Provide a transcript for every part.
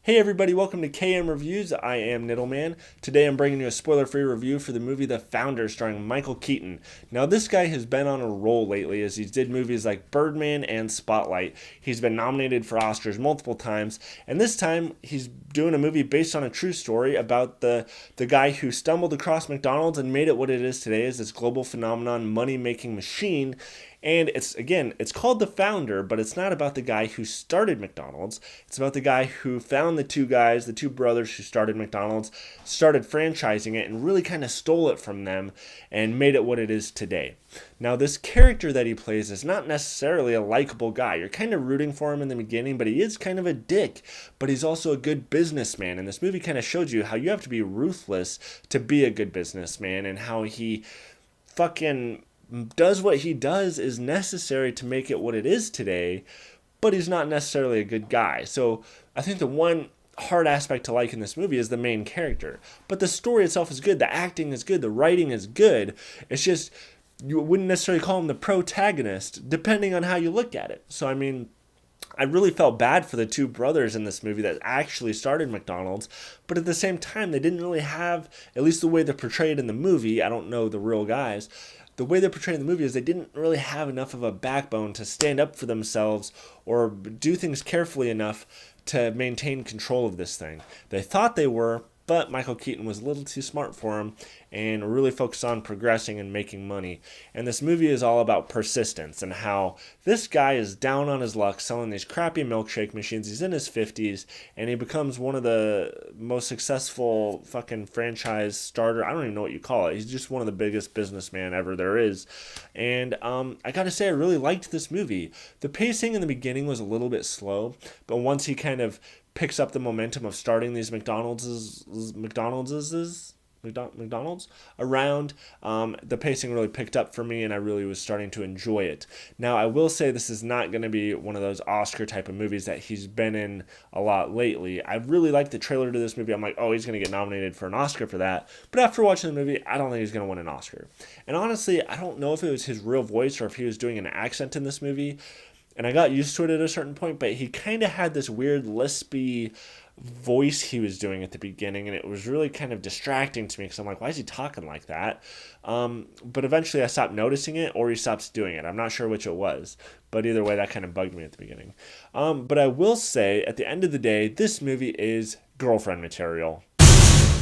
Hey everybody, welcome to KM Reviews. I am Niddleman. Today I'm bringing you a spoiler-free review for the movie The Founder starring Michael Keaton. Now this guy has been on a roll lately as he did movies like Birdman and Spotlight. He's been nominated for Oscars multiple times, and this time he's doing a movie based on a true story about the guy who stumbled across McDonald's and made it what it is today as this global phenomenon money-making machine. And it's called The Founder, but it's not about the guy who started McDonald's. It's about the guy who found the two brothers who started McDonald's, started franchising it, and really kind of stole it from them and made it what it is today. Now, this character that he plays is not necessarily a likable guy. You're kind of rooting for him in the beginning, but he is kind of a dick. But he's also a good businessman, and this movie kind of shows you how you have to be ruthless to be a good businessman and how he fucking does what he does is necessary to make it what it is today, but he's not necessarily a good guy. So I think the one hard aspect to like in this movie is the main character. But the story itself is good, the acting is good, the writing is good. It's just you wouldn't necessarily call him the protagonist, depending on how you look at it. So I really felt bad for the two brothers in this movie that actually started McDonald's, but at the same time, they didn't really have, at least the way they're portrayed in the movie, I don't know the real guys, the way they're portrayed in the movie is they didn't really have enough of a backbone to stand up for themselves or do things carefully enough to maintain control of this thing. They thought they were, but Michael Keaton was a little too smart for him and really focused on progressing and making money. And this movie is all about persistence and how this guy is down on his luck selling these crappy milkshake machines. He's in his 50s and he becomes one of the most successful fucking franchise starter. I don't even know what you call it. He's just one of the biggest businessmen ever there is. And I gotta say, I really liked this movie. The pacing in the beginning was a little bit slow, but once he kind of picks up the momentum of starting these McDonald's around, the pacing really picked up for me and I really was starting to enjoy it. Now I will say this is not going to be one of those Oscar type of movies that he's been in a lot lately. I really liked the trailer to this movie. I'm like, oh, he's going to get nominated for an Oscar for that. But after watching the movie, I don't think he's going to win an Oscar. And honestly, I don't know if it was his real voice or if he was doing an accent in this movie. And I got used to it at a certain point, but he kind of had this weird lispy voice he was doing at the beginning, and it was really kind of distracting to me because I'm like, why is he talking like that? But eventually I stopped noticing it, or he stops doing it. I'm not sure which it was, but either way, that kind of bugged me at the beginning. But I will say, at the end of the day, this movie is girlfriend material.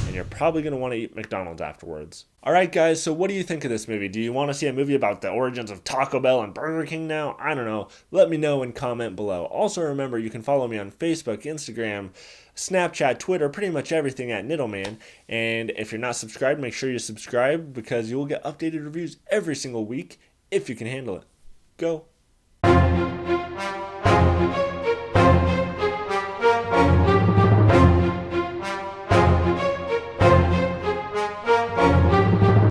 And you're probably going to want to eat McDonald's afterwards. Alright guys, so what do you think of this movie? Do you want to see a movie about the origins of Taco Bell and Burger King now? I don't know. Let me know and comment below. Also remember, you can follow me on Facebook, Instagram, Snapchat, Twitter, pretty much everything at Niddleman. And if you're not subscribed, make sure you subscribe because you will get updated reviews every single week if you can handle it. Go!